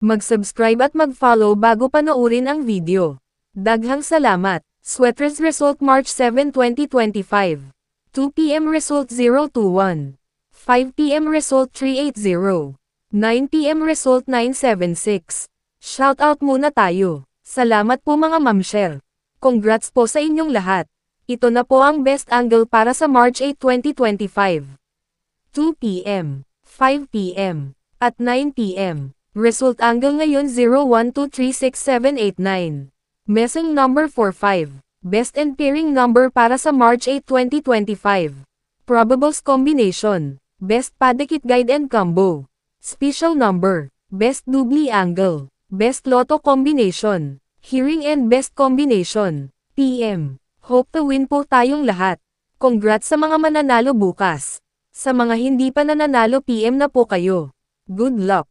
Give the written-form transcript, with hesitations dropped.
Mag-subscribe at mag-follow bago panoorin ang video. Daghang salamat. Sweaters Result March 7, 2025. 2 p.m. Result 021. 5 p.m. Result 380. 9 p.m. Result 976. Shoutout muna tayo. Salamat po mga mamshare. Congrats po sa inyong lahat. Ito na po ang best angle para sa March 8, 2025. 2 p.m., 5 p.m., at 9 p.m. Result angle ngayon 012367889. Messing number 45. Best and pairing number para sa March 8, 2025. Probables combination. Best padikit guide and combo. Special number. Best doubly angle. Best lotto combination. Hearing and best combination. PM. Hope to win po tayong lahat. Congrats sa mga mananalo bukas. Sa mga hindi pa nananalo PM na po kayo. Good luck.